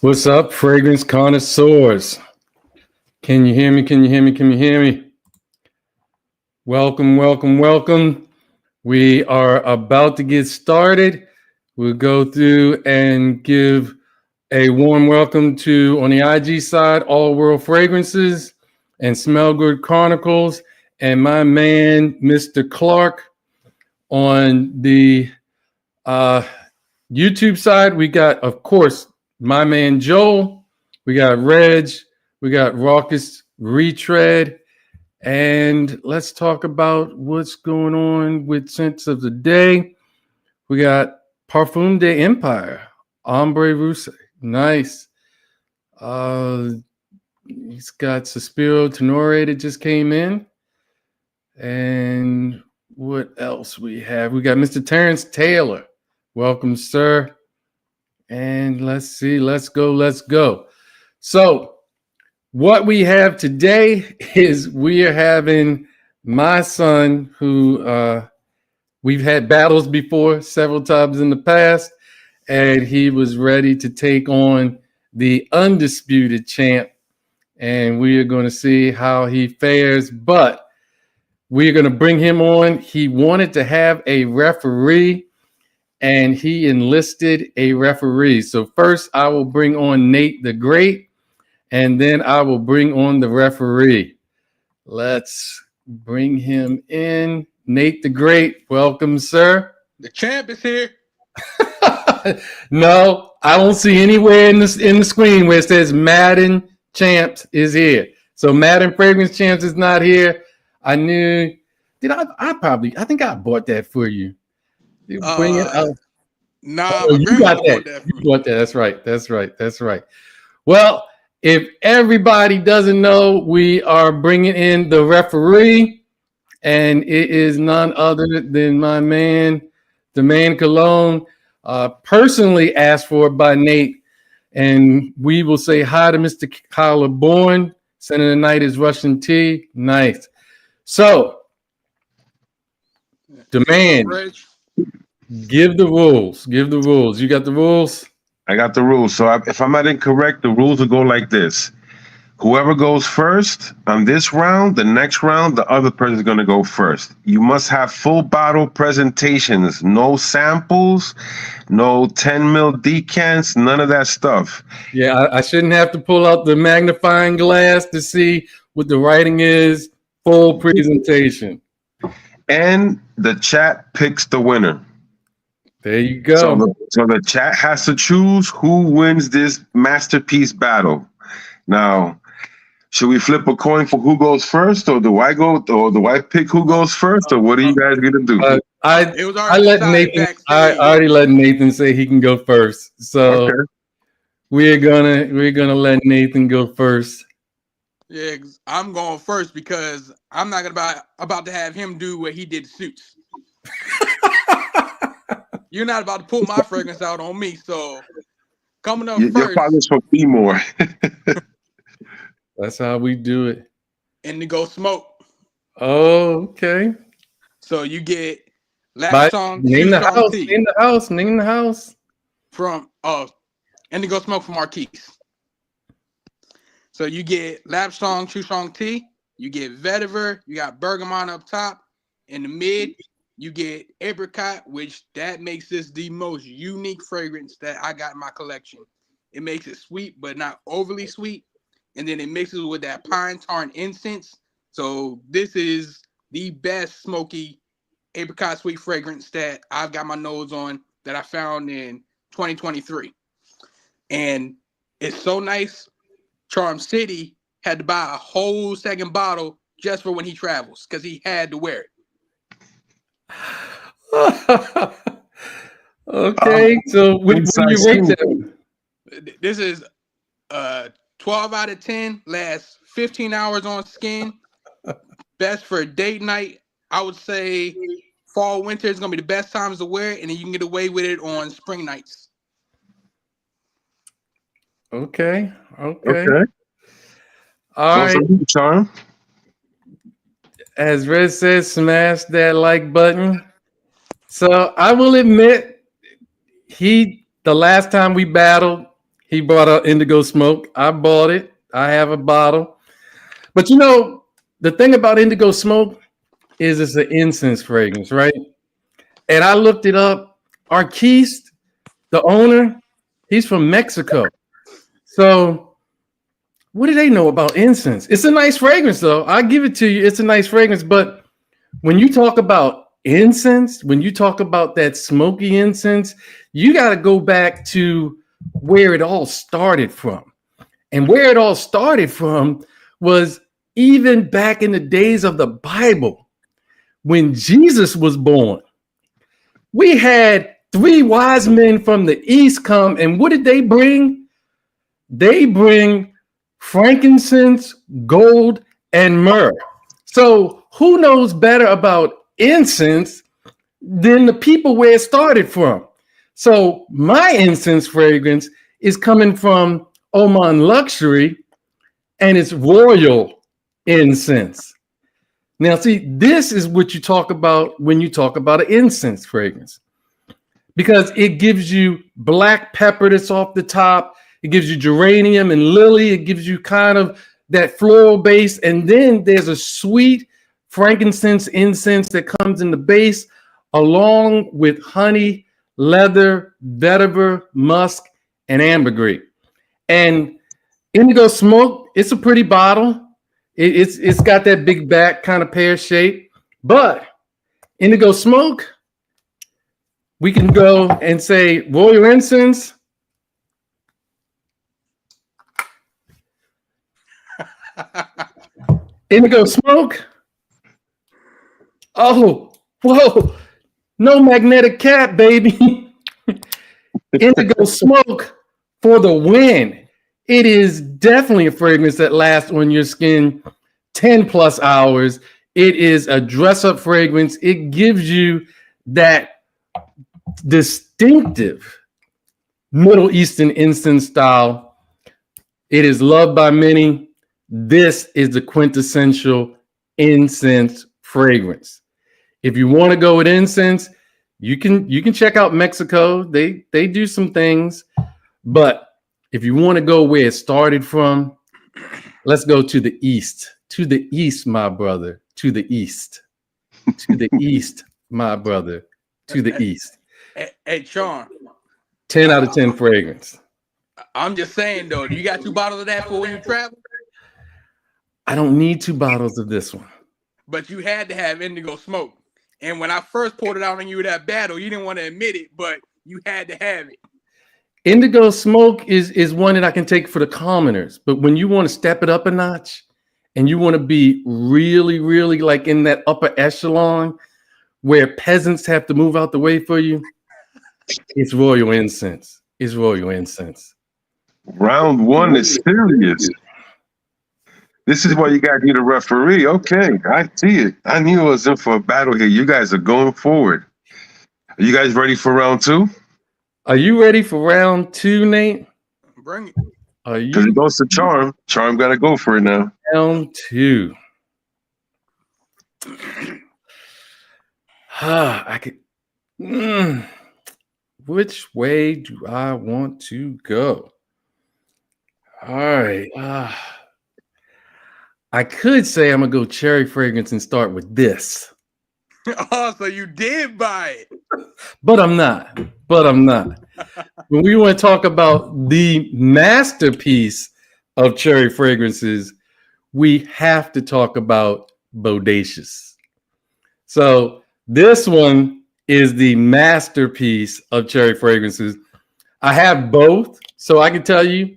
What's up, fragrance connoisseurs? Can you hear me? Can you hear me? Can you hear me? Welcome, welcome, welcome. We are about to get started. We'll go through and give a warm welcome to, on the IG side, All World Fragrances and Smell Good Chronicles, and my man, Mr. Clark. On the YouTube side, we got, of course, my man Joel. We got Reg. We got Raucous Retread. And let's talk about what's going on with Scents of the Day. We got Parfum de Empire, Ombre Rousse. Nice. He's got Suspiro Tenore that just came in. And what else we have? We got Mr. Terrence Taylor. Welcome, sir. And let's see. Let's go. So, what we have today is we are having my son, who we've had battles before several times in the past, and he was ready to take on the undisputed champ. And we are going to see how he fares. But we're going to bring him on. He wanted to have a referee, and he enlisted a referee. So first, I will bring on Nate the Great, and then I will bring on the referee. Let's bring him in. Nate the Great, welcome, sir. The champ is here. No, I don't see anywhere in the screen where it says Madden Champs is here. So Madden Fragrance Champs is not here. I knew. I think I bought that for you. You bring it out. Nah, you got that. You bought that. That's right. Well, if everybody doesn't know, we are bringing in the referee, and it is none other than my man, the man Cologne, personally asked for by Nate. And we will say hi to Mr. Kyler Bourne. Sending the night is Russian tea. Nice. So, the man, give the rules. You got the rules? I got the rules. So if I'm not incorrect, the rules will go like this. Whoever goes first on this round, the next round, the other person is going to go first. You must have full bottle presentations, no samples, no 10 mil decants, none of that stuff. Yeah, I shouldn't have to pull out the magnifying glass to see what the writing is. Full presentation. And the chat picks the winner. There you go. So the chat has to choose who wins this masterpiece battle. Now, should we flip a coin for who goes first, or do I go, or do I pick who goes first, or what are you guys gonna do? I already let Nathan say he can go first. So okay. we're gonna let Nathan go first. Yeah, I'm going first because I'm not about to have him do what he did to Suits. You're not about to pull my fragrance out on me. So coming up first. Your father's for me more. That's how we do it. Indigo Smoke. Oh, okay. So you get last song. Name the house. From Indigo Smoke from Marquise. So you get Lab Song, True Song Tea. You get Vetiver. You got Bergamot up top. In the mid, you get Apricot, which that makes this the most unique fragrance that I got in my collection. It makes it sweet, but not overly sweet. And then it mixes with that pine tar and incense. So this is the best smoky apricot sweet fragrance that I've got my nose on that I found in 2023. And it's so nice. Charm City had to buy a whole second bottle just for when he travels because he had to wear it. Okay, so when you rate them? This is 12 out of 10. Lasts 15 hours on skin. Best for a date night. I would say fall, winter is going to be the best times to wear it, and then you can get away with it on spring nights. Okay. All right. Charm. As Red says, smash that like button. So I will admit, the last time we battled, He brought out indigo smoke. I bought it. I have a bottle. But you know, the thing about indigo smoke is it's an incense fragrance, right? And I looked it up. Arquiste, the owner, he's from Mexico. So what do they know about incense? It's a nice fragrance, though. I give it to you. It's a nice fragrance. But when you talk about incense, when you talk about that smoky incense, you got to go back to where it all started from. And where it all started from was even back in the days of the Bible, when Jesus was born. We had 3 wise men from the east come, and what did they bring? They bring frankincense, gold, and myrrh. So who knows better about incense than the people where it started from? So my incense fragrance is coming from Oman Luxury, and it's royal incense. Now, see, this is what you talk about when you talk about an incense fragrance, because it gives you black pepper that's off the top. It gives you geranium and lily. It gives you kind of that floral base. And then there's a sweet frankincense incense that comes in the base, along with honey, leather, vetiver, musk, and ambergris. And indigo smoke, it's a pretty bottle. It's got that big back kind of pear shape. But indigo smoke, we can go and say royal incense. Indigo smoke. Oh, whoa. No magnetic cap, baby. Indigo smoke for the win. It is definitely a fragrance that lasts on your skin 10 plus hours. It is a dress up fragrance. It gives you that distinctive Middle Eastern incense style. It is loved by many. This is the quintessential incense fragrance. If you want to go with incense, you can check out Mexico. They do some things, but if you want to go where it started from, let's go to the east. To the east, my brother. To the east. To the east, my brother. To the east. Hey, Sean. 10 out of 10 fragrance. I'm just saying, though, you got 2 bottles of that for when you travel? I don't need 2 bottles of this one. But you had to have indigo smoke. And when I first poured it out on you that battle, you didn't want to admit it, but you had to have it. Indigo smoke is one that I can take for the commoners. But when you want to step it up a notch and you want to be really, really like in that upper echelon where peasants have to move out the way for you, it's royal incense. It's royal incense. Round 1 is serious. This is why you got to be the referee. Okay, I see it. I knew I was in for a battle here. You guys are going forward. Are you guys ready for round 2? Are you ready for round 2, Nate? Bring it. Are you? Because it goes to Charm. Charm got to go for it now. Round 2. I could. Which way do I want to go? All right. I could say I'm gonna go cherry fragrance and start with this. Oh, so you did buy it. But I'm not. When we want to talk about the masterpiece of cherry fragrances, we have to talk about Bodacious. So this one is the masterpiece of cherry fragrances. I have both, so I can tell you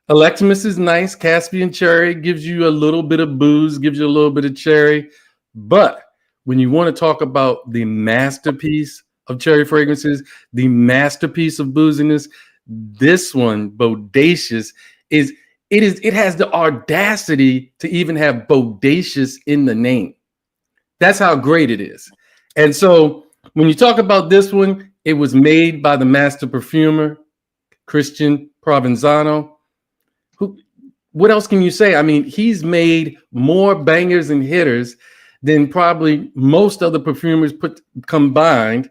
Electimus is nice. Caspian cherry gives you a little bit of booze, gives you a little bit of cherry. But when you want to talk about the masterpiece of cherry fragrances, the masterpiece of booziness, this one, Bodacious, it has the audacity to even have bodacious in the name. That's how great it is. And so when you talk about this one, it was made by the master perfumer, Christian Provenzano. What else can you say? I mean, he's made more bangers and hitters than probably most other perfumers put combined.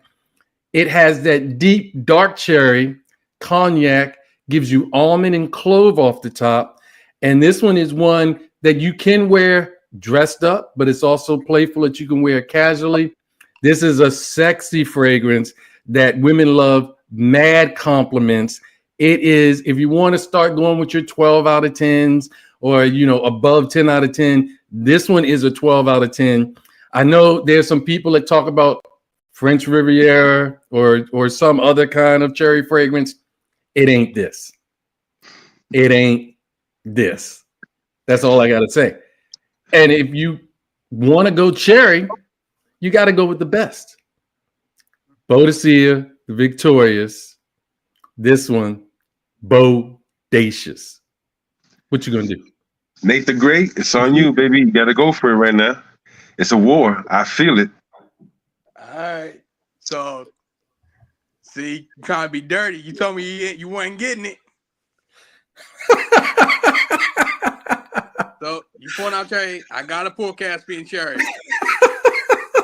It has that deep dark cherry, cognac, gives you almond and clove off the top. And this one is one that you can wear dressed up, but it's also playful that you can wear casually. This is a sexy fragrance that women love, mad compliments. It is, if you want to start going with your 12 out of 10s or, above 10 out of 10, this one is a 12 out of 10. I know there's some people that talk about French Riviera or some other kind of cherry fragrance. It ain't this. It ain't this. That's all I got to say. And if you want to go cherry, you got to go with the best. Boadicea, the Victorious. This one, Bodacious. What you going to do? Nate the Great, it's on you, baby. You got to go for it right now. It's a war. I feel it. All right. So, see, you trying to be dirty. You told me you weren't getting it. So, you point out cherry. I got to pull Caspian cherry.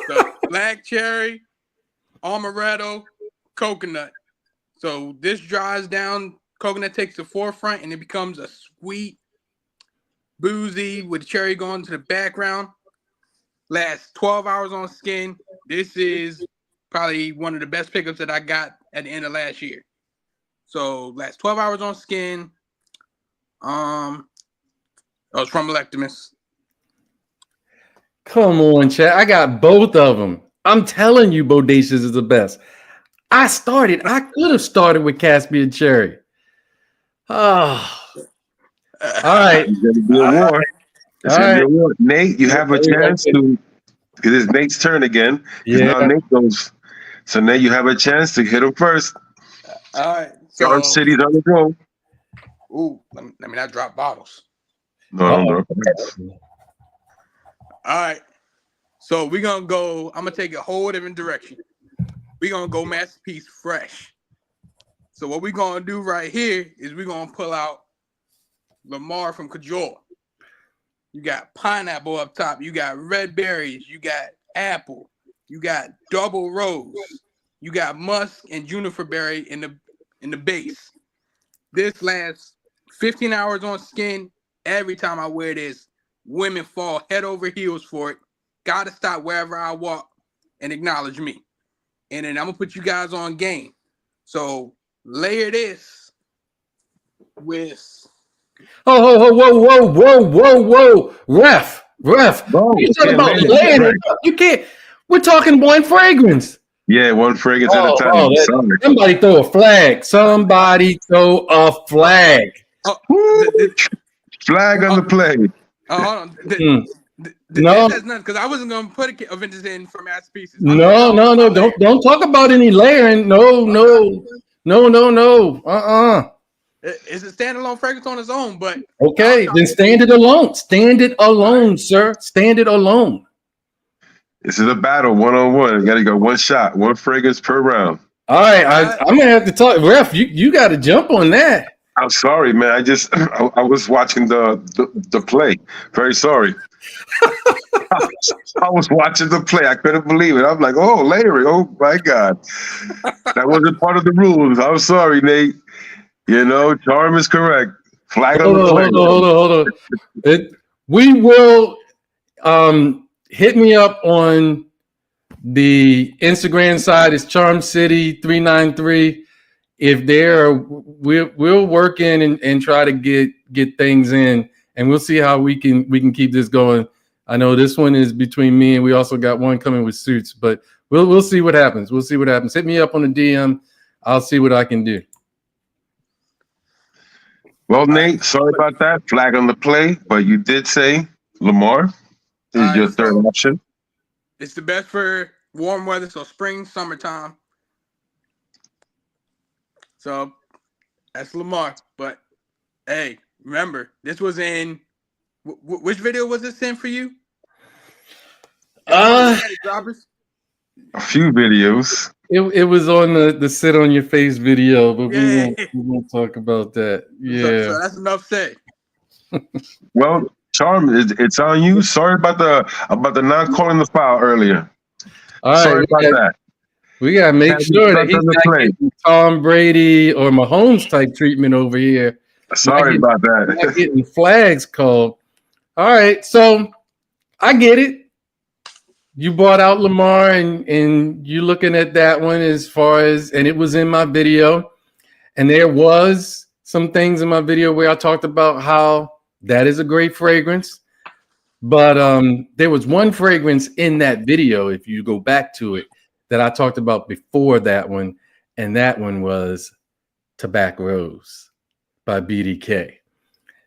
So, black cherry, amaretto, coconut. So, this dries down. Coconut takes the forefront, and it becomes a sweet, boozy with cherry going to the background. Lasts 12 hours on skin. This is probably one of the best pickups that I got at the end of last year. So lasts 12 hours on skin. It was from Electimus. Come on, Chad. I got both of them. I'm telling you, Bodacious is the best. I could have started with Caspian cherry. Oh. All right. It's going to be a war. It's going to be a war. Nate, you have a chance to, because it's Nate's turn again. Yeah. Now Nate goes. So now you have a chance to hit him first. All right. Charm City's on the go. Ooh, let me not drop bottles. No. All right. So we're going to go, I'm going to take a whole different direction. We're going to go Masterpiece Fresh. So what we're going to do right here is we're going to pull out Lamar from Cajole. You got pineapple up top. You got red berries. You got apple. You got double rose. You got musk and juniper berry in the base. This lasts 15 hours on skin. Every time I wear this, women fall head over heels for it. Gotta stop wherever I walk and acknowledge me. And then I'm gonna put you guys on game. So layer this with Whoa. Ref. You talking about laying it up. You can't. We're talking one fragrance. Yeah, one fragrance at a time. Somebody throw a flag. Flag on the play. Hold on. No, that's nothing because I wasn't gonna put Avengers in for masterpieces. No. Don't talk about any layering. No. It's a standalone fragrance on its own, but okay, then stand it alone. Stand it alone, sir. Stand it alone. This is a battle, 1-on-1. You got to go one shot, one fragrance per round. All right, I'm gonna have to talk. Ref, you got to jump on that. I'm sorry, man. I was watching the play. Very sorry. I was watching the play. I couldn't believe it. I'm like, oh, Larry, oh my God. That wasn't part of the rules. I'm sorry, Nate. Charm is correct. Flag on the play. Hold on. We will hit me up on the Instagram side. It's Charm City 393. If we'll work in and try to get things in, and we'll see how we can keep this going. I know this one is between me, and we also got one coming with suits, but we'll see what happens. Hit me up on the DM. I'll see what I can do. Well, Nate, sorry about that. Flag on the play, but you did say Lamar is your third option. It's the best for warm weather, so spring, summertime. So that's Lamar. But hey, remember, this was in which video was this in for you? A few videos. It was on the sit on your face video, but we won't talk about that. Yeah. So that's enough said. Well, Charm, it's on you. Sorry about the not calling the foul earlier. All right, sorry about that. We gotta make Candy sure that Crush he's on the not plate. getting Tom Brady or Mahomes type treatment over here. Sorry about Not that. getting flags called. All right, so I get it. You bought out Lamar, and you looking at that one as far as, and it was in my video, and there was some things in my video where I talked about how that is a great fragrance. But there was one fragrance in that video, if you go back to it, that I talked about before that one, and that one was Tobacco Rose by BDK.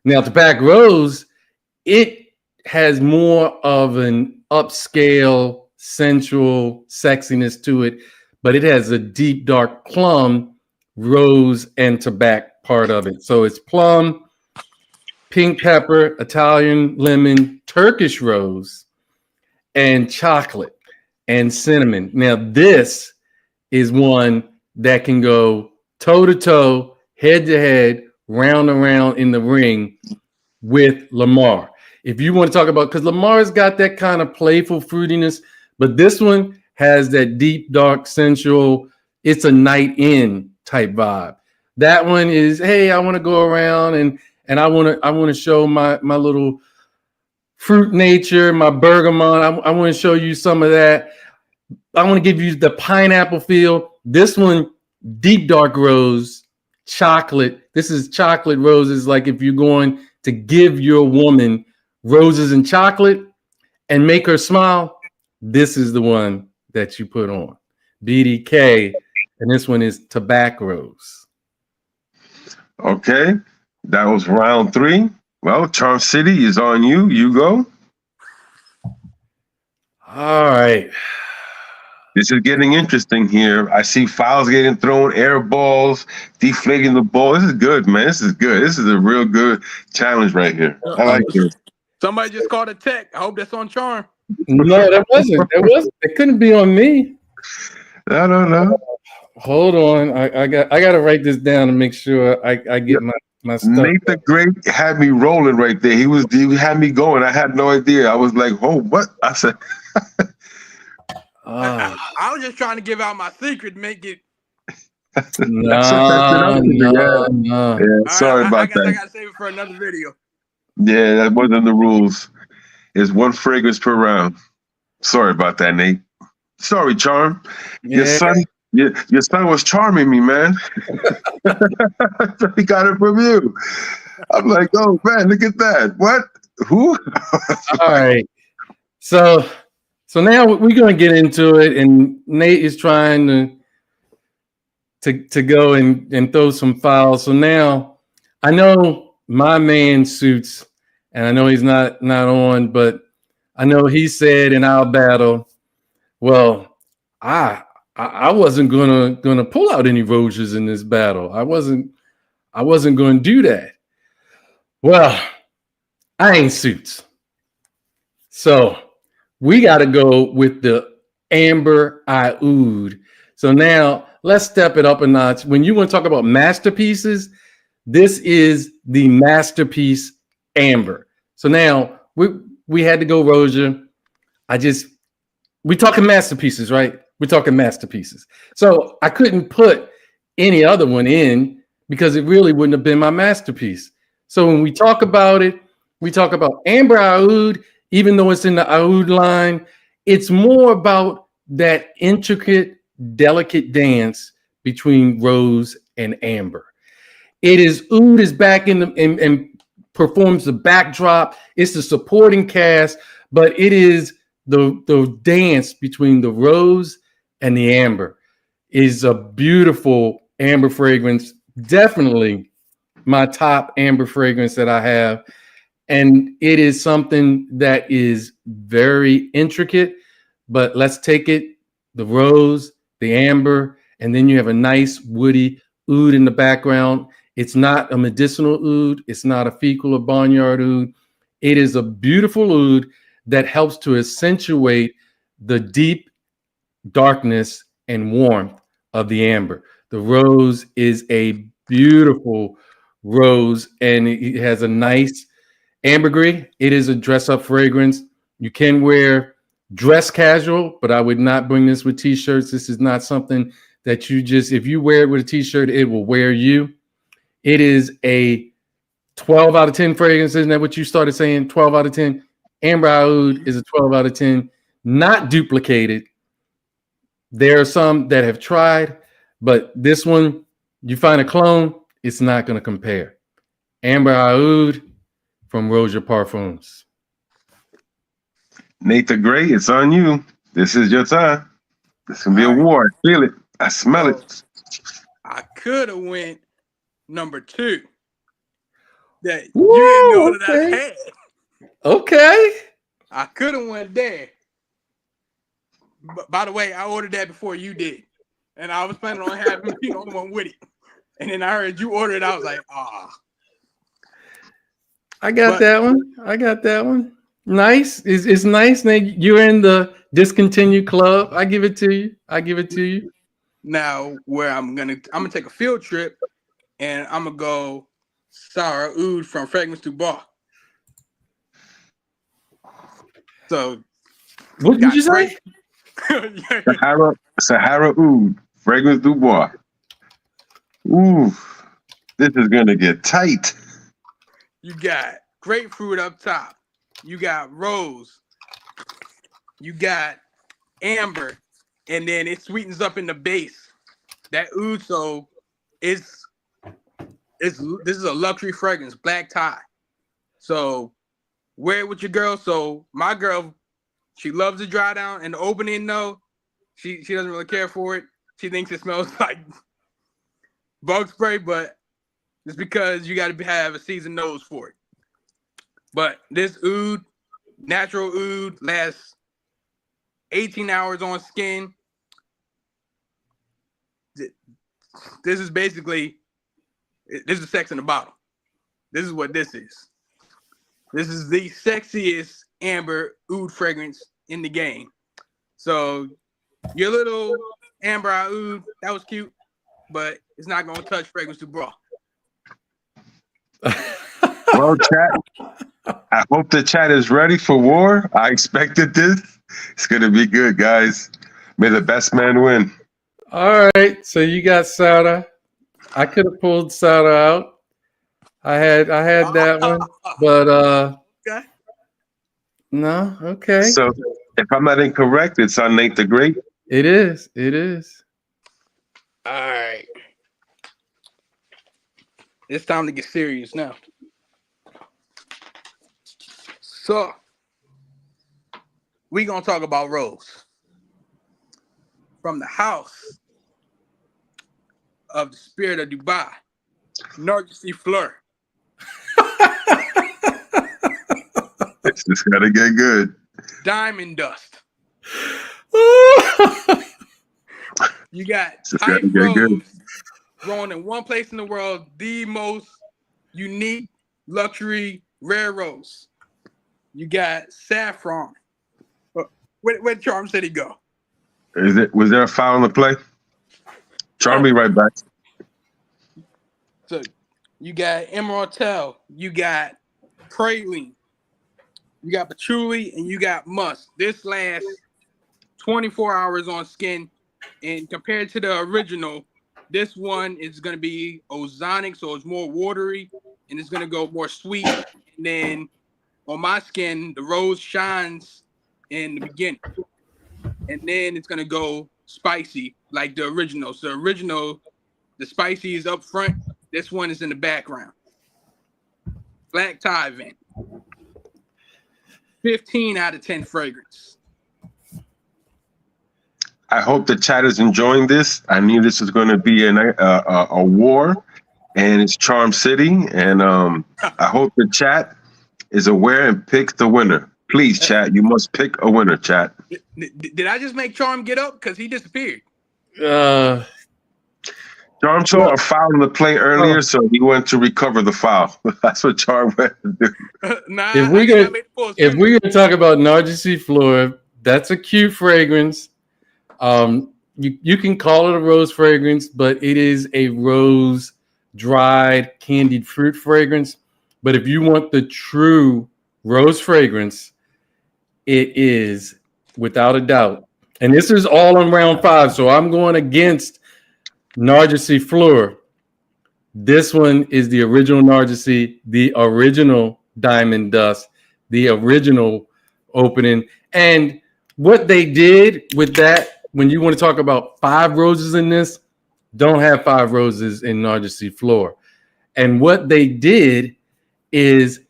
Now, Tobacco Rose, it has more of an upscale, sensual sexiness to it, but it has a deep, dark plum, rose, and tobacco part of it. So it's plum, pink pepper, Italian lemon, Turkish rose, and chocolate and cinnamon. Now, this is one that can go toe to toe, head to head, round and round in the ring with Lamar. If you want to talk about, because Lamar's got that kind of playful fruitiness, but this one has that deep, dark, sensual, it's a night in type vibe. That one is, hey, I want to go around and I want to show my little fruit nature, my bergamot. I want to show you some of that. I want to give you the pineapple feel. This one, deep dark rose, chocolate. This is chocolate roses. Like if you're going to give your woman roses and chocolate and make her smile, this is the one that you put on. BDK, and this one is Tobacco Rose. Okay, that was round 3. Well, Charm City is on you. You go. All right. This is getting interesting here. I see fouls getting thrown, air balls, deflating the ball. This is good, man. This is good. This is a real good challenge right here. I like this. Somebody just called a tech. I hope that's on Charm. No, that wasn't. That wasn't. It couldn't be on me. No. Hold on. I got to write this down to make sure I get my stuff. Nate the Great had me rolling right there. He had me going. I had no idea. I was like, oh, what? I said. I was just trying to give out my secret, make it. No. Sorry about that. I got to save it for another video. Yeah, that wasn't the rules. It's 1 fragrance per round. Sorry about that, Nate. Sorry, Charm. Your son was charming me, man. He got it from you. I'm like, oh man, look at that. What? Who? All right. So now we're gonna get into it, and Nate is trying to go and throw some fouls. So now I know my man Suits, and I know he's not on, but I know he said in our battle, well, I wasn't gonna pull out any roses in this battle. I wasn't gonna do that. Well, I ain't Suits. So we got to go with the Amber Oud. So now let's step it up a notch. When you want to talk about masterpieces, this is the masterpiece Amber. So now we had to go Rosia. We talking masterpieces, right? We're talking masterpieces. So I couldn't put any other one in because it really wouldn't have been my masterpiece. So when we talk about it, we talk about Amber Oud. Even though it's in the Oud line, it's more about that intricate, delicate dance between rose and amber. It is Oud is back and performs the backdrop. It's the supporting cast, but it is the dance between the rose and the amber. Is a beautiful amber fragrance. Definitely my top amber fragrance that I have. And it is something that is very intricate, but let's take it, the rose, the amber, and then you have a nice woody oud in the background. It's not a medicinal oud. It's not a fecal or barnyard oud. It is a beautiful oud that helps to accentuate the deep darkness and warmth of the amber. The rose is a beautiful rose, and it has a nice ambergris. It is a dress-up fragrance. You can wear dress casual, but I would not bring this with t-shirts. This is not something that you just, if you wear it with a t-shirt, it will wear you. It is a 12 out of 10 fragrance. Isn't that what you started saying? 12 out of 10. Amber Oud is a 12 out of 10, not duplicated. There are some that have tried, but this one, you find a clone, it's not going to compare. Amber Oud from Roger Parfums. Nate the Great, it's on you. This is your time. This can be a All right. war. I feel it. I smell it. I could have went number 2. That Woo, you didn't know that okay. I had. Okay. I could have went there. But by the way, I ordered that before you did. And I was planning on having you the only one with it. And then I heard you order it. I was like, I got that one. Nice. It's nice. Now you're in the discontinued club. I give it to you. Now where I'm gonna take a field trip and I'm gonna go Sarah Oud from Fragrance du Bois. So What did you say? Sahara Oud, Fragrance du Bois. Ooh, this is gonna get tight. You got grapefruit up top. You got rose. You got amber, and then it sweetens up in the base. That oud, so this is a luxury fragrance, black tie. So wear it with your girl. So my girl, she loves the dry down and the opening. No, she doesn't really care for it. She thinks it smells like bug spray, but it's because you got to have a seasoned nose for it. But this oud, natural oud, lasts 18 hours on skin. This is basically, this is sex in a bottle. This is what this is. This is the sexiest amber oud fragrance in the game. So your little amber oud, that was cute, but it's not going to touch Fragrance du Bois. Well, chat, I hope the chat is ready for war. I expected this. It's going to be good, guys. May the best man win. All right. So you got Sarah. I could have pulled Sarah out. I had that one, but Okay. no. Okay. So if I'm not incorrect, it's on Nate the Great. It is. All right. It's time to get serious now. So, we're going to talk about rose. From the house of the spirit of Dubai, Narcissi Fleur. It's just got to get good. Diamond Dust. You got type rose grown in one place in the world, the most unique, luxury, rare rose. You got saffron. Where Charm City go? Was there a foul on the play? Charm me right back. So you got Immortelle, you got Praline, you got Patchouli, and you got Musk. This lasts 24 hours on skin, and compared to the original, this one is going to be ozonic, so it's more watery, and it's going to go more sweet. And then on my skin, the rose shines in the beginning, and then it's going to go spicy like the original. So the original, the spicy is up front. This one is in the background. Black tie event. 15 out of 10 fragrance. I hope the chat is enjoying this. I knew this was going to be a war, and it's Charm City. And I hope the chat is aware and picks the winner. Please, chat, you must pick a winner, chat. Did I just make Charm get up? Because he disappeared. Charm saw a foul in the play earlier, so he went to recover the foul. That's what Charm went to do. If we're gonna talk about Narcissi Fleur, that's a cute fragrance. You can call it a rose fragrance, but it is a rose dried candied fruit fragrance. But if you want the true rose fragrance, it is without a doubt. And this is all in round 5, so I'm going against Narcissi Fleur. This one is the original Narcissi, the original Diamond Dust, the original opening. And what they did with that, when you want to talk about 5 roses in this, don't have 5 roses in Narcissi Fleur. And what they did is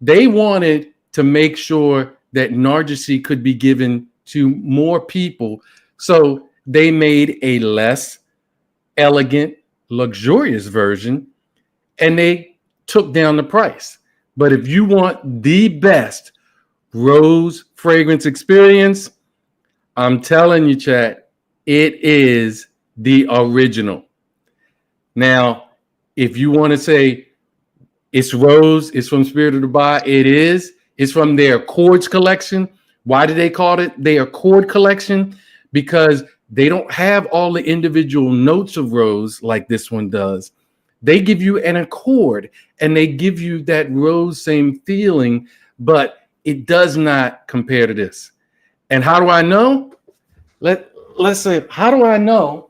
they wanted to make sure that Narcissi could be given to more people. So they made a less elegant, luxurious version, and they took down the price. But if you want the best rose fragrance experience, I'm telling you, chat, it is the original. Now, if you want to say it's rose, it's from Spirit of Dubai, it is. It's from their Accords collection. Why do they call it their Accord collection? Because they don't have all the individual notes of rose like this one does. They give you an accord and they give you that rose same feeling, but it does not compare to this. And how do I know? Let's say, how do I know?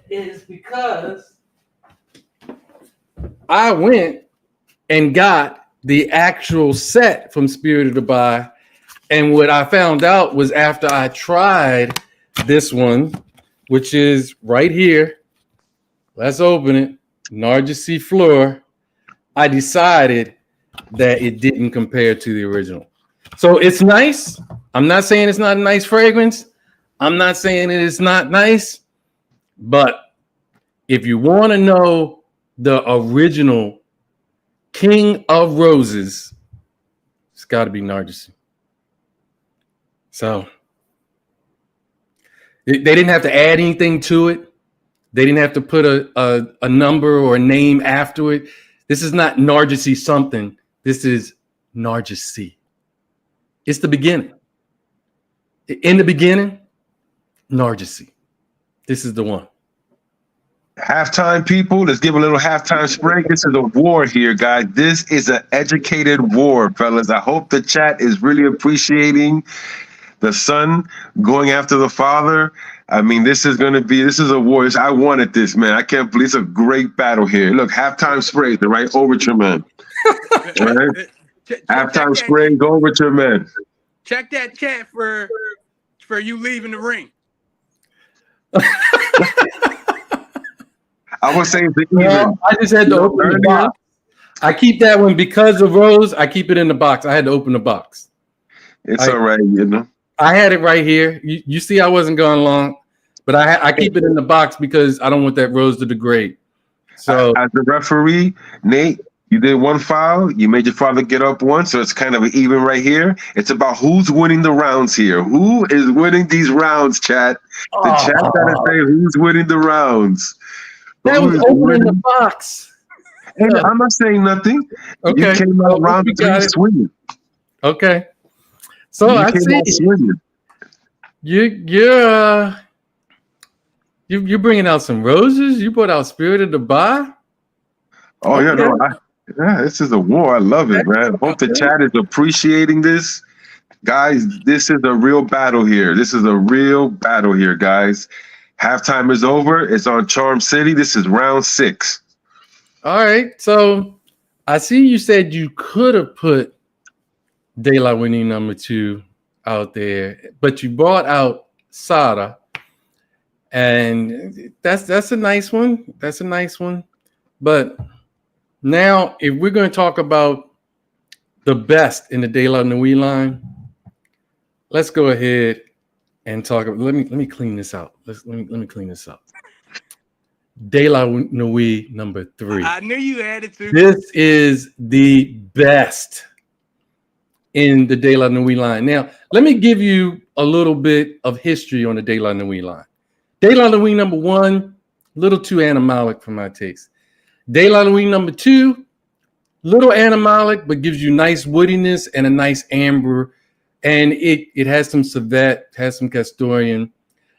Is because I went and got the actual set from Spirit of Dubai. And what I found out was after I tried this one, which is right here. Let's open it. Narcissi Fleur. I decided that it didn't compare to the original. So it's nice. I'm not saying it's not a nice fragrance. I'm not saying it is not nice. But if you want to know the original King of Roses, it's got to be Narcissi. So they didn't have to add anything to it. They didn't have to put a number or a name after it. This is not Narcissi something. This is Narcissi. It's the beginning. In the beginning, Narcissi. This is the one. Halftime, people. Let's give a little halftime spray. This is a war here, guys. This is an educated war, fellas. I hope the chat is really appreciating the son going after the father. I mean, this is a war. I wanted this, man. I can't believe it's a great battle here. Look, halftime spray, the right overture, man. All right? Halftime spray, overture, man. Check that chat for you leaving the ring. I would say it's the even. Well, I just had to open the box. I keep that one because of Rose. I keep it in the box. I had to open the box. It's all right, you know. I had it right here. You see, I wasn't going long, but I keep it in the box because I don't want that Rose to degrade. So, as the referee, Nate, you did one foul. You made your father get up one, so it's kind of an even right here. It's about who's winning the rounds here. Who is winning these rounds, chat? The chat gotta say who's winning the rounds. That was opening the box. Hey, I'm not saying nothing. Okay. You came out round 3 swinging. Okay. So I see you're bringing out some roses. You brought out Spirit of Dubai. Oh yeah, no, this is a war. I love it, man. Hope the chat is appreciating this, guys. This is a real battle here. Guys. Halftime is over. It's on Charm City. This is round 6. All right. So I see you said you could have put De La Winnie number 2 out there, but you brought out Sada. And that's a nice one. That's a nice one. But now if we're going to talk about the best in the De La Nuit line, let's go ahead and talk. Let me clean this out. Let me clean this up. De La Nuit number 3. I knew you had it too. This is the best in the De La Nuit line. Now, let me give you a little bit of history on the De La Nuit line. De La Nuit number 1, a little too animalic for my taste. De La Nuit number 2, little animalic, but gives you nice woodiness and a nice amber. And it has some civet, has some castoreum.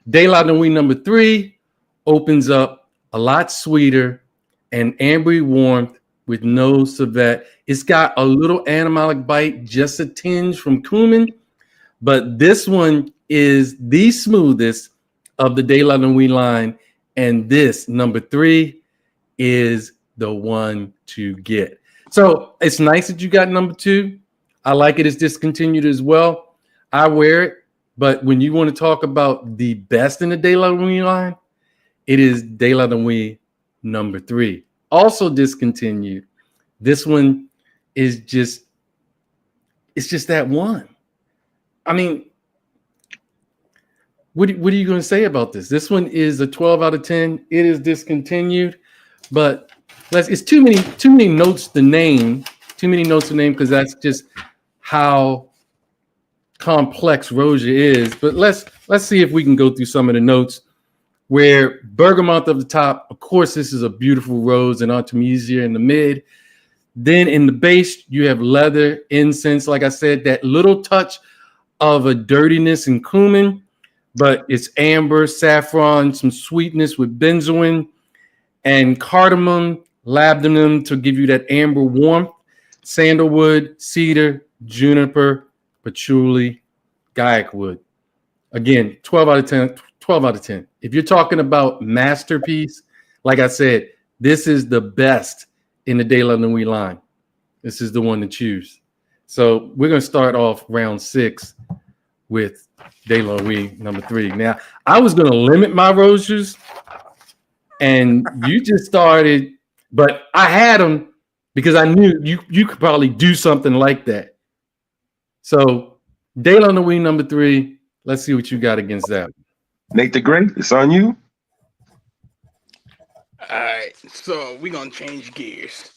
De La Nuit number 3 opens up a lot sweeter and ambery warmth with no civet. It's got a little animalic bite, just a tinge from cumin, but this one is the smoothest of the De La Nuit line, and this number 3 is the one to get. So it's nice that you got number 2. I like it. It's discontinued as well. I wear it, but when you want to talk about the best in the De La Nuit line, it is De La Nuit number 3, also discontinued. This one is just, it's just that one. I mean, what are you going to say about this? This one is a 12 out of 10. It is discontinued, but it's too many notes to name. Too many notes to name because that's just how complex Roja is. But let's see if we can go through some of the notes. Where bergamot of the top, of course, this is a beautiful rose and artemisia in the mid. Then in the base, you have leather, incense. Like I said, that little touch of a dirtiness and cumin, but it's amber, saffron, some sweetness with benzoin, and cardamom, labdanum to give you that amber warmth, sandalwood, cedar, juniper, patchouli, gaiac wood. Again, 12 out of 10. 12 out of 10. If you're talking about masterpiece, like I said, this is the best in the De La Nuit line. This is the one to choose. So we're going to start off round 6 with De La Nuit number 3. Now, I was going to limit my roses, and you just started, but I had them because I knew you could probably do something like that. So De La Nuit number 3, let's see what you got against that. Nate the Great, it's on you. All right, so we're gonna change gears.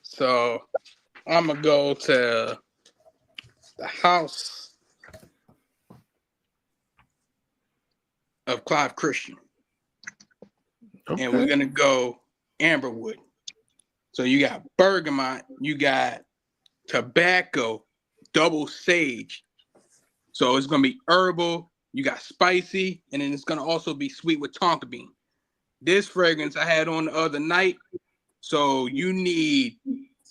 So I'm gonna go to the house of Clive Christian, Okay. and we're gonna go amberwood. So you got bergamot, you got tobacco, double sage. So it's gonna be herbal. You got spicy, and then it's gonna also be sweet with tonka bean. This fragrance I had on the other night, so you need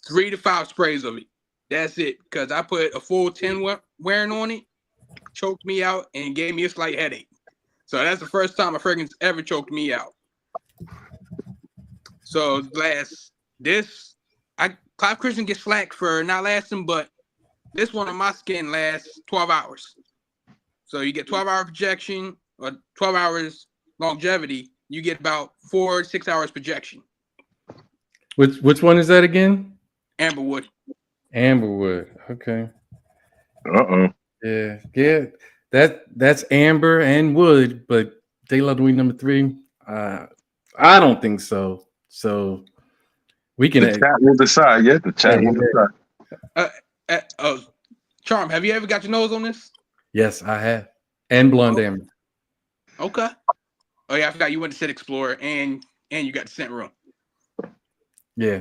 3 to 5 sprays of it. That's it, because I put a full 10 wearing on it, choked me out, and gave me a slight headache. So that's the first time a fragrance ever choked me out. So Clive Christian gets slack for not lasting, but this one on my skin lasts 12 hours. So you get 12-hour projection or 12 hours longevity. You get about 4 to 6 hours projection. Which one is that again? Amberwood. Amberwood. Okay. Uh-oh. Yeah. That's amber and wood, but De La Nuit number 3. I don't think so. So we can. The chat will decide. Yeah, the chat will decide. Charm, have you ever got your nose on this? Yes, I have. And blonde amber. Okay. Oh yeah, I forgot you went to Scent Explorer and you got the scent room. Yeah.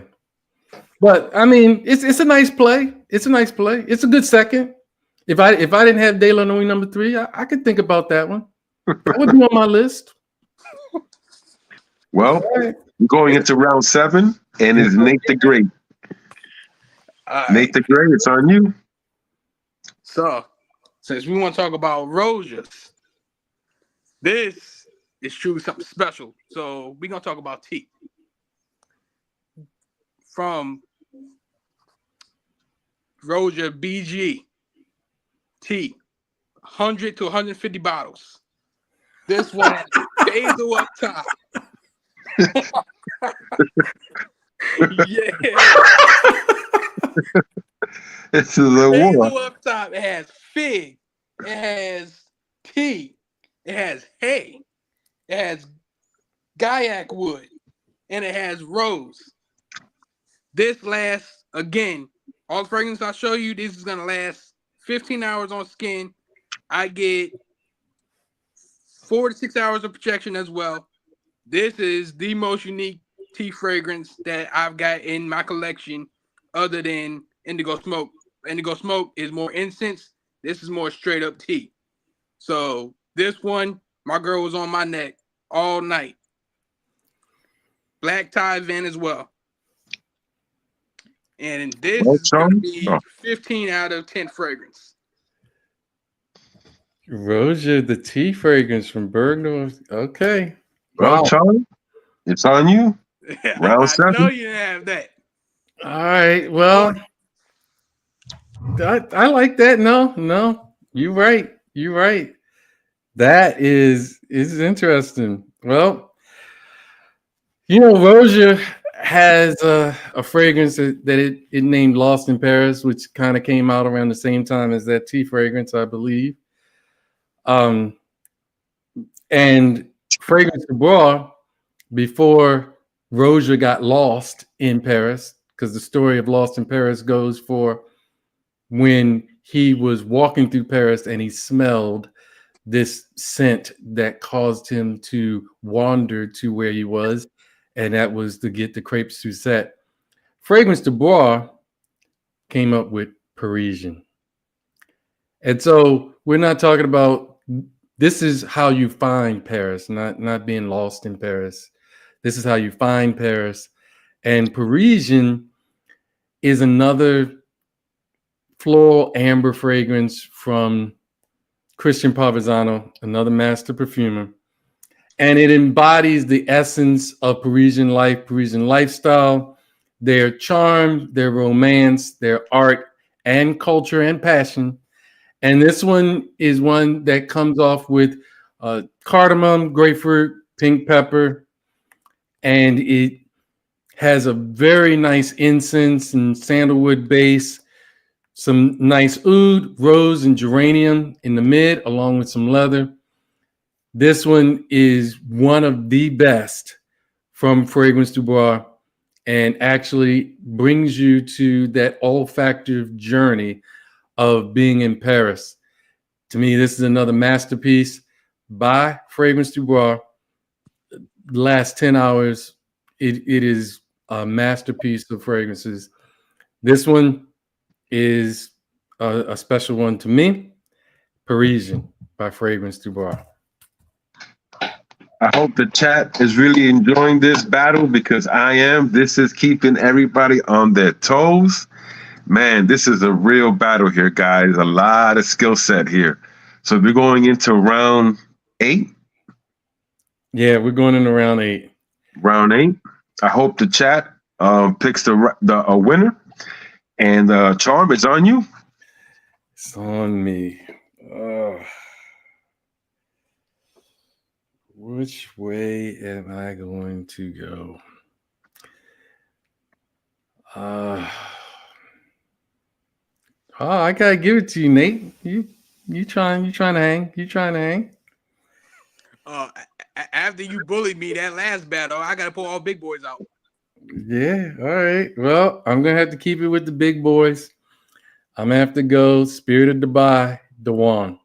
But I mean, it's a nice play. It's a nice play. It's a good second. If I didn't have De La Nuit number 3, I could think about that one. That would be on my list. Well, we're going into round 7, and it's Nate the Great. Nate the Great, it's on you. So, since we want to talk about roses, this is truly something special. So, we're going to talk about tea. From Roja BG tea, 100 to 150 bottles. This one has basil up top. Yeah. This is a Basil war. up top. It has fig. It has tea. It has hay. It has gaiac wood. And it has rose. This lasts, again, all the fragrances I show you, this is going to last 15 hours on skin. I get 4 to 6 hours of projection as well. This is the most unique tea fragrance that I've got in my collection other than Indigo Smoke. Indigo Smoke is more incense. This is more straight up tea. So this one, my girl was on my neck all night. Black tie Van as well. And this Well, is going to Sean? be Oh. 15 out of 10 fragrance. Roja, the tea fragrance from Bergdorf. Okay. Well, Wow. Sean, it's on you. Round I know 7. you didn't have that. All right. Well, I like that. No, you're right. You're right. That is interesting. Well, Roja has a fragrance that it named Lost in Paris, which kind of came out around the same time as that tea fragrance, I believe. And Fragrance du Bois, before Roja got lost in Paris, because the story of Lost in Paris goes for when he was walking through Paris and he smelled this scent that caused him to wander to where he was, and that was to get the crepes Suzette. Fragrance du Bois came up with Parisian. And so we're not talking about, this is how you find Paris, not being lost in Paris. This is how you find Paris. And Parisian is another floral amber fragrance from Christian Parvizano, another master perfumer. And it embodies the essence of Parisian life, Parisian lifestyle, their charm, their romance, their art and culture and passion. And this one is one that comes off with cardamom, grapefruit, pink pepper, and it has a very nice incense and sandalwood base, some nice oud, rose, and geranium in the mid, along with some leather. This one is one of the best from Fragrance du Bois, and actually brings you to that olfactive journey of being in Paris. To me, this is another masterpiece by Fragrance du Bois. The last 10 hours, it is a masterpiece of fragrances. This one is a special one to me. Parisian by Fragrance du Bois. I hope the chat is really enjoying this battle, because I am. This is keeping everybody on their toes. Man, this is a real battle here, guys. A lot of skill set here. So we're going into round 8. Yeah, we're going into round 8. Round 8. I hope the chat picks a winner. And Charm, it's on you. It's on me. Which way am I going to go? I gotta give it to you, Nate. You trying to hang? You trying to hang? After you bullied me that last battle, I gotta pull all big boys out. Yeah. All right. Well, I'm gonna have to keep it with the big boys. I'm gonna have to go Spirit of Dubai, Dewan.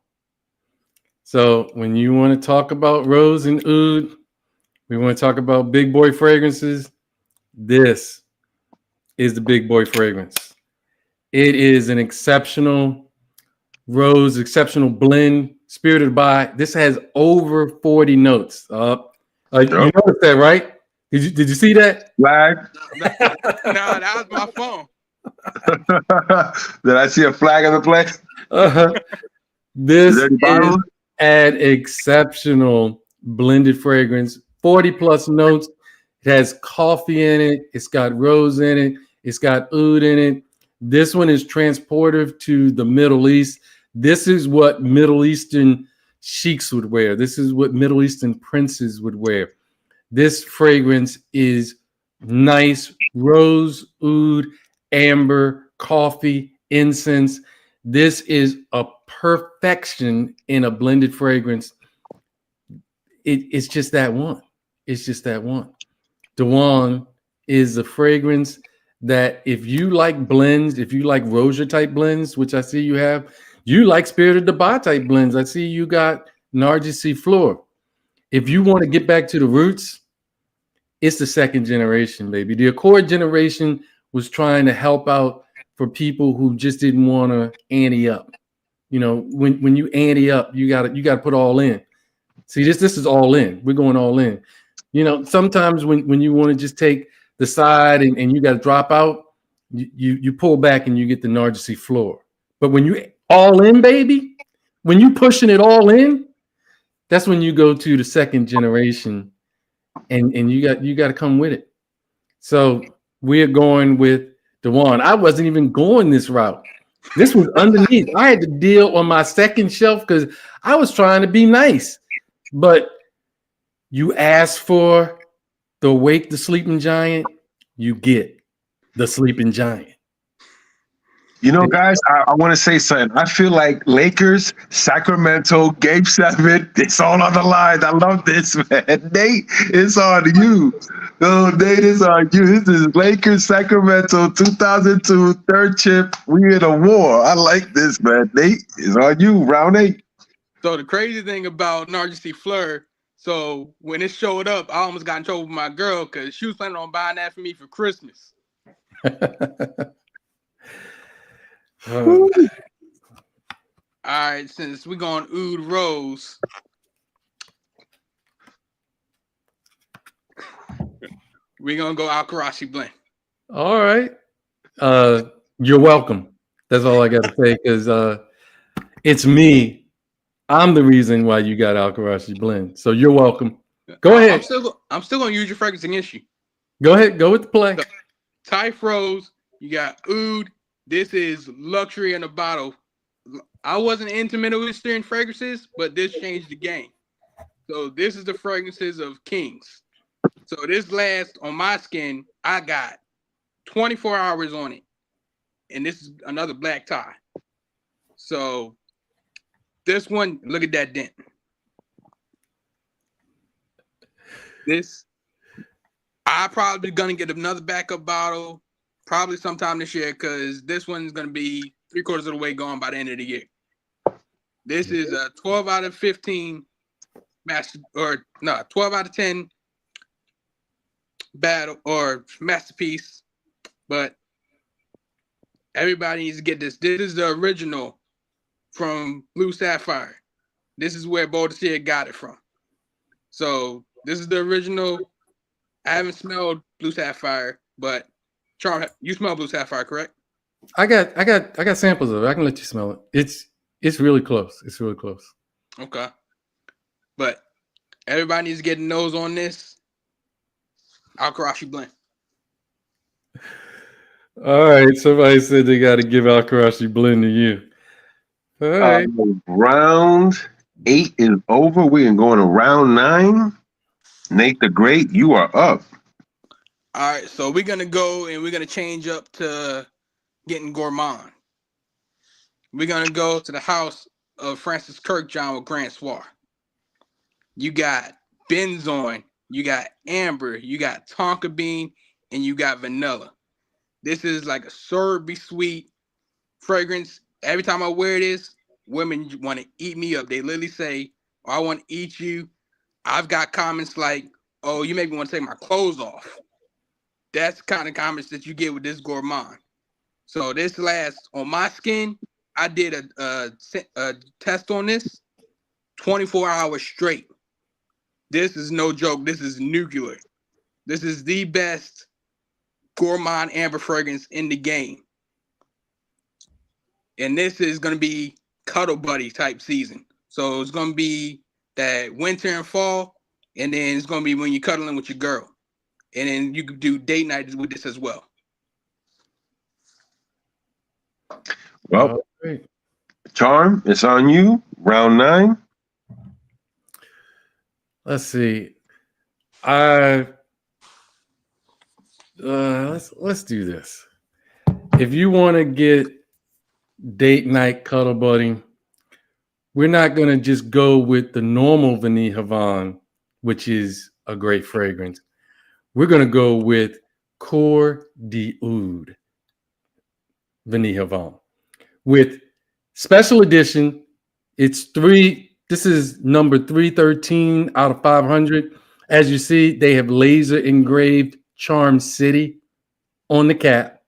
So when you want to talk about rose and oud, we want to talk about big boy fragrances. This is the big boy fragrance. It is an exceptional rose, exceptional blend. Spirit of Dubai. This has over 40 notes. You noticed that, right? Did you see that? Flag. No, that was my phone. Did I see a flag on the play? This is an exceptional blended fragrance. 40 plus notes. It has coffee in it. It's got rose in it. It's got oud in it. This one is transportive to the Middle East. This is what Middle Eastern sheiks would wear. This is what Middle Eastern princes would wear. This fragrance is nice rose, oud, amber, coffee, incense. This is a perfection in a blended fragrance. It's just that one. It's just that one. Dewan is a fragrance that if you like blends, if you like Roja type blends, which I see you have, you like Spirit of Dubai type blends. I see you got Narcissi Fleur. If you want to get back to the roots, it's the second generation, baby. The Accord generation was trying to help out for people who just didn't want to ante up. You know, when you ante up, you gotta put all in. See, this is all in. We're going all in. You know, sometimes when you want to just take the side and you got to drop out, you pull back and you get the Narcissi floor. But when you all in, baby, when you pushing it all in, that's when you go to the second generation, and you got to come with it. So we're going with Dewan. I wasn't even going this route. This was underneath. I had to deal on my second shelf because I was trying to be nice. But you ask for the Wake the Sleeping Giant, you get the Sleeping Giant. You know, guys, I want to say something. I feel like Lakers, Sacramento, Game 7, it's all on the line. I love this, man. Nate, it's on you. No, Nate, it's on you. This is Lakers, Sacramento, 2002, third chip. We in a war. I like this, man. Nate, it's on you, round 8. So the crazy thing about Narcissi Fleur, so when it showed up, I almost got in trouble with my girl because she was planning on buying that for me for Christmas. All right, since we're going Oud Rose, we're gonna go Al-Karashi blend. All right. You're welcome. That's all I got to say because it's me. I'm the reason why you got Al-Karashi blend. So you're welcome. Go ahead. I'm still gonna use your fragrance against you. Go ahead. Go with the play. So, Typh Rose, you got Oud. This is luxury in a bottle. I wasn't into Middle Eastern fragrances, but this changed the game. So this is the fragrances of kings. So this lasts on my skin. I got 24 hours on it. And this is another black tie. So this one, look at that dent. This, I probably gonna get another backup bottle probably sometime this year because this one's gonna be 3/4 of the way gone by the end of the year. This is a 12 out of 15 master, or no, 12 out of 10 battle or masterpiece, but everybody needs to get this. This is the original from Blue Sapphire. This is where Baudelaire got it from. So this is the original. I haven't smelled Blue Sapphire, but Charm, you smell Blue Sapphire, correct? I got samples of it. I can let you smell it. It's really close. It's really close. Okay. But everybody needs to get a nose on this. Al-Karashi blend. All right. Somebody said they got to give Al-Karashi blend to you. All right. Round 8 is over. We can go into round 9. Nate the Great, you are up. All right, so we're gonna go and we're gonna change up to getting gourmand. We're gonna go to the house of Francis Kirkjohn with Grand Soir. You got benzoin, you got amber, you got tonka bean, and you got vanilla. This is like a syrupy sweet fragrance. Every time I wear this, women want to eat me up. They literally say, oh, I want to eat you. I've got comments like, oh, you make me want to take my clothes off. That's the kind of comments that you get with this gourmand. So this lasts on my skin. I did a test on this, 24 hours straight. This is no joke. This is nuclear. This is the best gourmand amber fragrance in the game. And this is going to be cuddle buddy type season. So it's going to be that winter and fall, and then it's going to be when you're cuddling with your girl. And then you could do date night with this as well. Well, Charm, it's on you. Round 9. Let's see. Let's do this. If you want to get date night cuddle buddy, we're not going to just go with the normal Vanille Havane, which is a great fragrance. We're going to go with Coeur d'Oud Vanille Havane with special edition. This is number 313 out of 500. As you see, they have laser engraved Charm City on the cap.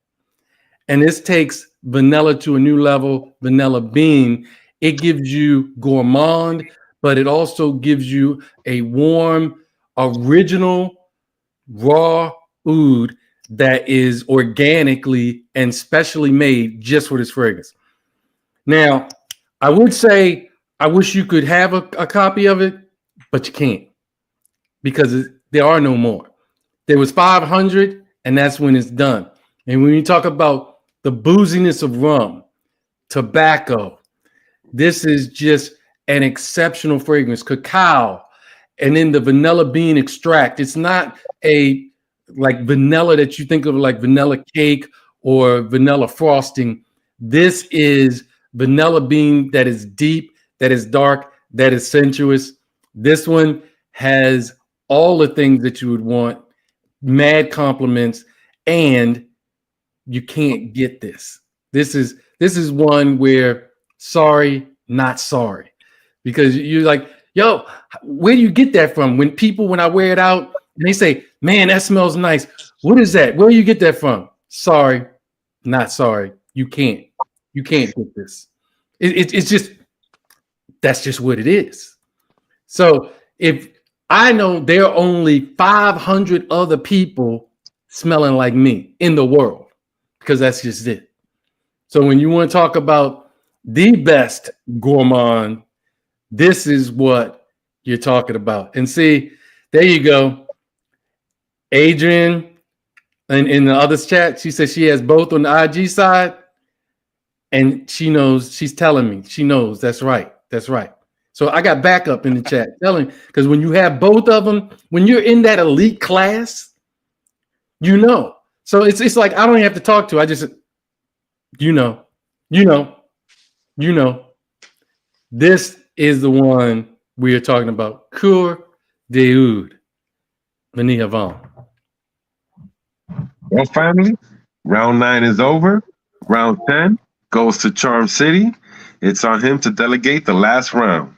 And this takes vanilla to a new level, vanilla bean. It gives you gourmand, but it also gives you a warm, original, raw oud that is organically and specially made just for this fragrance. Now, I would say I wish you could have a copy of it, but you can't because there are no more. There was 500, and that's when it's done. And when you talk about the booziness of rum, tobacco, this is just an exceptional fragrance. Cacao, and then the vanilla bean extract. It's not a like vanilla that you think of like vanilla cake or vanilla frosting. This is vanilla bean that is deep, that is dark, that is sensuous. This one has all the things that you would want, mad compliments, and you can't get this. This is one where sorry, not sorry, because you're like, yo, where do you get that from? When I wear it out and they say, man, that smells nice. What is that? Where do you get that from? Sorry, not sorry. You can't get this. It's just, that's just what it is. So if I know there are only 500 other people smelling like me in the world, because that's just it. So when you want to talk about the best gourmand, this is what you're talking about. And see, there you go. Adrian in the other chat, she says she has both on the IG side. And she knows, she's telling me, she knows that's right. That's right. So I got backup in the chat telling, because when you have both of them, when you're in that elite class, you know. So it's like I don't even have to talk to. I just, you know. This is the one we are talking about. Cœur d'Oud, Vanille Avant. Well, family, round 9 is over. Round 10 goes to Charm City. It's on him to delegate the last round.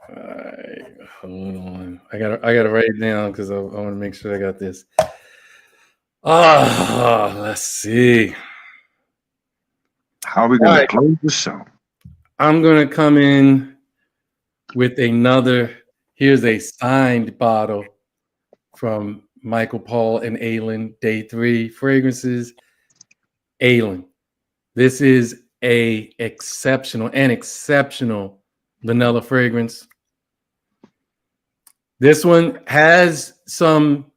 All right, hold on. I gotta write it down because I want to make sure I got this. Let's see. How are we gonna close the show? I'm gonna come in with another. Here's a signed bottle from Michael Paul and Aylin, Day 3 Fragrances. Aylin, this is an exceptional vanilla fragrance. This one has some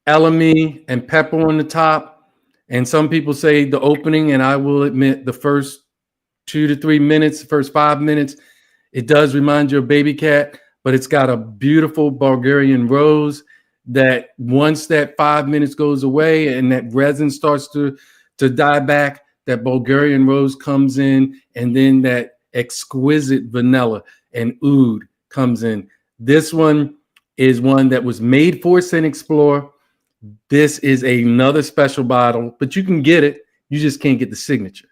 elemi and pepper on the top, and some people say the opening, and I will admit the first 2 to 3 minutes, first 5 minutes, it does remind you of Baby Cat, but it's got a beautiful Bulgarian rose that once that 5 minutes goes away and that resin starts to die back, that Bulgarian rose comes in, and then that exquisite vanilla and oud comes in. This one is one that was made for Scent Explorer. This is another special bottle, but you can get it. You just can't get the signature.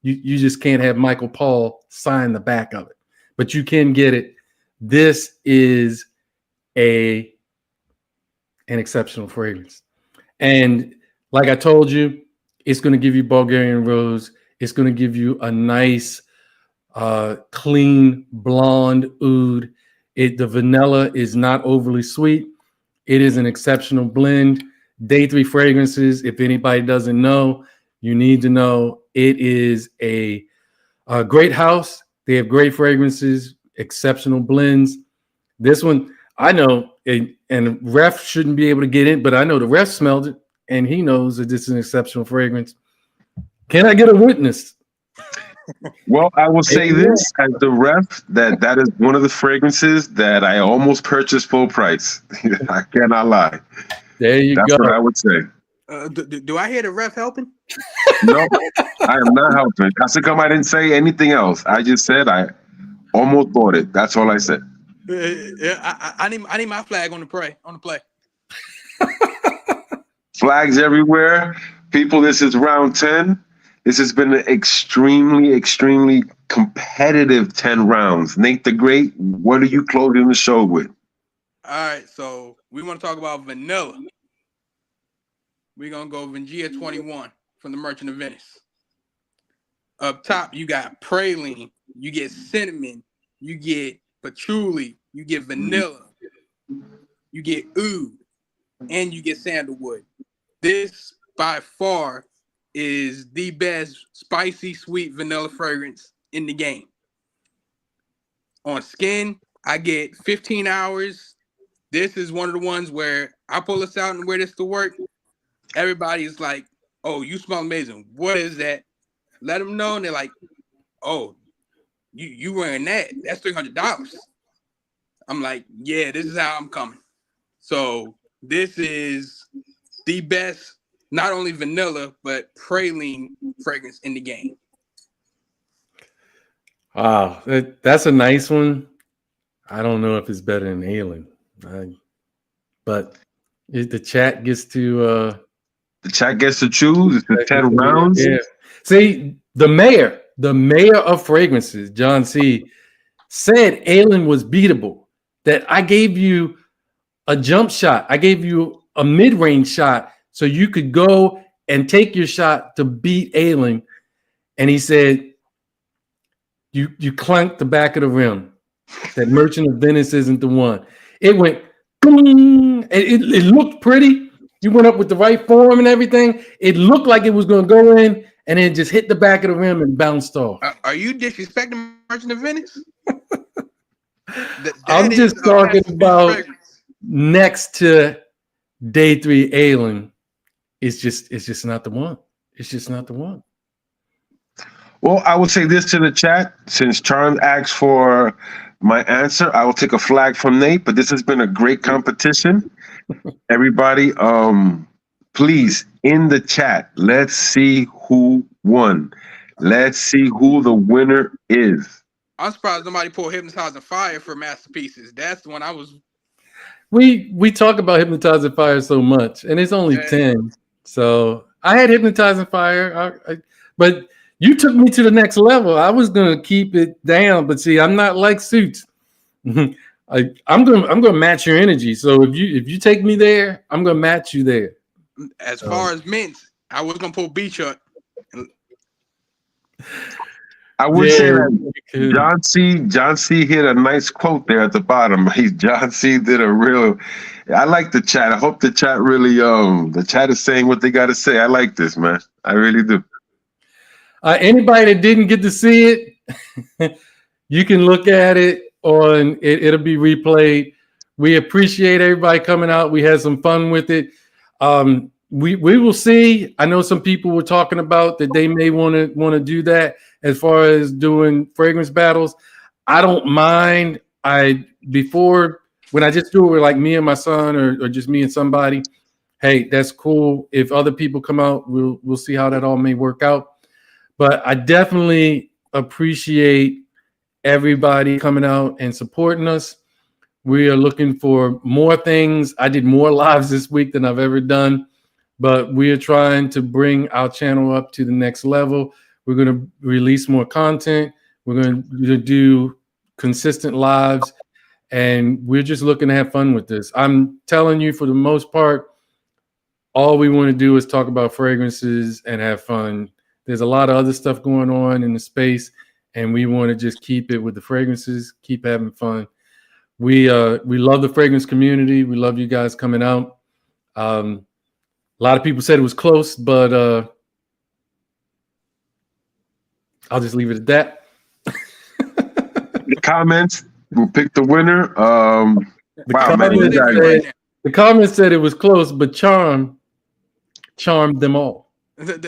You just can't have Michael Paul sign the back of it, but you can get it. This is an exceptional fragrance. And like I told you, it's going to give you Bulgarian rose. It's going to give you a nice, clean, blonde oud. The vanilla is not overly sweet. It is an exceptional blend. Day 3 Fragrances, if anybody doesn't know, you need to know. It is a great house. They have great fragrances, exceptional blends. This one, I know, and Ref shouldn't be able to get in, but I know the Ref smelled it, and he knows that this is an exceptional fragrance. Can I get a witness? Well, I will say this as the ref, that is one of the fragrances that I almost purchased full price. I cannot lie. There you go. That's what I would say. Do I hear the ref helping? No, I am not helping. That's how come I didn't say anything else. I just said I almost bought it. That's all I said. I need my flag on the play. Flags everywhere. People, this is round 10. This has been an extremely, extremely competitive 10 rounds. Nate the Great, what are you closing the show with? All right, so we want to talk about vanilla. We're going to go Vanilla 21 from the Merchant of Venice. Up top, you got praline, you get cinnamon, you get patchouli, you get vanilla, you get oud. and you get sandalwood. This by far is the best spicy sweet vanilla fragrance in the game. On skin, I get 15 hours. This is one of the ones where I pull this out and wear this to work. Everybody's like, "Oh, you smell amazing. What is that?" Let them know, and they're like, "Oh, you wearing that? That's $300." I'm like, "Yeah, this is how I'm coming." So this is the best, not only vanilla but praline fragrance in the game. Wow, that's a nice one. I don't know if it's better than Alien, but the chat gets to The chat gets to choose. It's the 10 rounds. Yeah. See, the mayor of fragrances, John C, said Alien was beatable. That I gave you a jump shot. I gave you a mid-range shot so you could go and take your shot to beat Alien. And he said, you clanked the back of the rim. That Merchant of Venice isn't the one. It went boom. It looked pretty. You went up with the right form and everything. It looked like it was going to go in, and then just hit the back of the rim and bounced off. Are you disrespecting Merchant of Venice? I'm just talking about next to Day 3 Alien. It's just not the one. It's just not the one. Well, I will say this to the chat. Since Charm asked for my answer, I will take a flag from Nate, but this has been a great competition. Everybody, please, in the chat, let's see who won. Let's see who the winner is. I'm surprised nobody pulled Hypnotizing Fire for masterpieces. That's the one I was. We talk about Hypnotizing Fire so much, and it's only 10. So I had Hypnotizing Fire, but you took me to the next level. I was gonna keep it down, but see, I'm not like Suits. I'm gonna match your energy. So if you take me there, I'm gonna match you there. As far as mints, I was gonna pull Beach Hut. I would say that John C hit a nice quote there at the bottom. John C did a real. I like the chat. I hope the chat really the chat is saying what they got to say. I like this, man. I really do. Anybody that didn't get to see it, you can look at it on it'll be replayed. We appreciate everybody coming out. We had some fun with it. We will see. I know some people were talking about that they may want to do that as far as doing fragrance battles. I don't mind. Before when I just do it with like me and my son or just me and somebody, hey, that's cool. If other people come out, we'll see how that all may work out. But I definitely appreciate everybody coming out and supporting us. We are looking for more things. I did more lives this week than I've ever done, but we are trying to bring our channel up to the next level. We're going to release more content. We're going to do consistent lives, and we're just looking to have fun with this. I'm telling you, for the most part, all we want to do is talk about fragrances and have fun. There's a lot of other stuff going on in the space, and we want to just keep it with the fragrances, keep having fun. We love the fragrance community. We love you guys coming out. A lot of people said it was close, but I'll just leave it at that. The comments will pick the winner. The comments said it was close, but charmed them all.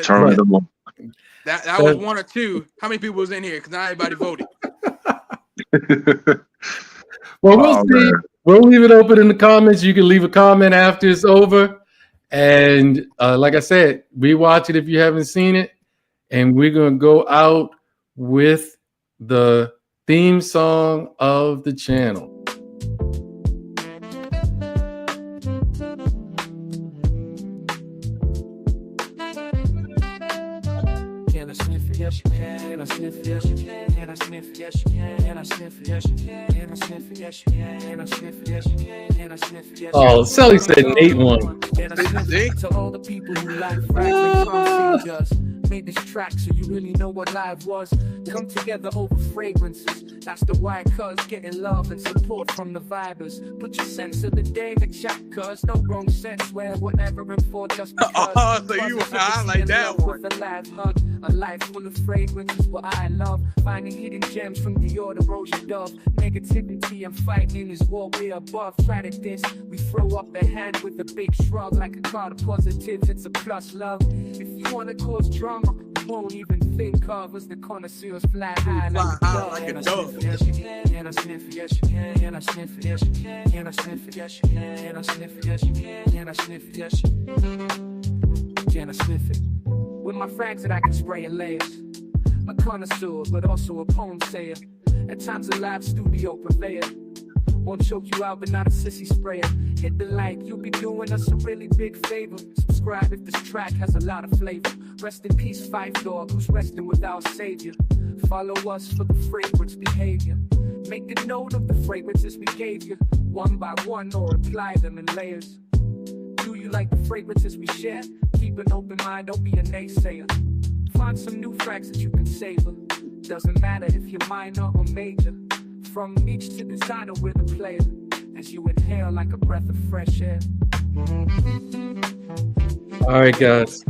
Charmed them all. That was one or two. How many people was in here? Because not everybody voted. Well, we'll see. Man. We'll leave it open in the comments. You can leave a comment after it's over. And like I said, rewatch it if you haven't seen it. And we're going to go out with the theme song of the channel. Yes, you can. I sniff, yes, you can. And I sniff, yes, you can. And I sniff, yes, you can. And I sniff, yes, you can. And I sniff, yes, you can. And I sniff, yes. Oh, Sally said Nate won. And I sniff to all the people who like fragment just made this track so you really know what live was. Come together over fragrances. That's the why, cuz getting love and support from the vibers. Put your sense of the day in the chat, cuz no wrong sense where whatever and for just because. So you I like that one. With a live hug, a life full of fragrance is what I love. Finding hidden gems from the order rose and dove. Negativity and fighting is what we're above. Try to diss, we throw up the hand with a big shrug. Like a card of positive, it's a plus love. If you wanna cause drama, we won't even think of us. The connoisseurs fly high like a dove. And I sniff it, yes you can. And I sniff it, yes you can. And I sniff it, yes you can. And I sniff it, yes you can. And I sniff it, yes you can. I sniff it. With my frags that I can spray in layers. A connoisseur, but also a poem sayer. At times a live studio purveyor. Won't choke you out, but not a sissy sprayer. Hit the like, you'll be doing us a really big favor. Subscribe if this track has a lot of flavor. Rest in peace, Fife Dog, who's resting with our savior. Follow us for the fragrance behavior. Make a note of the fragrances we gave you, one by one, or apply them in layers. Do you like the fragrances we share? Keep an open mind, don't be a naysayer. Find some new frags that you can savor. Doesn't matter if you're minor or major. From niche to designer, we're the player. As you inhale like a breath of fresh air. All right, guys.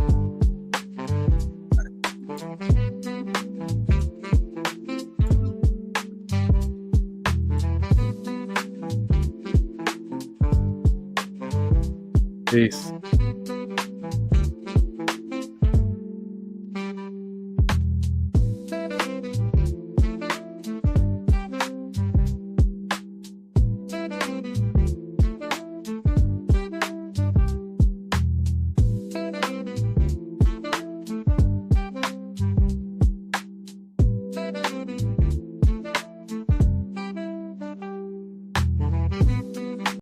Peace.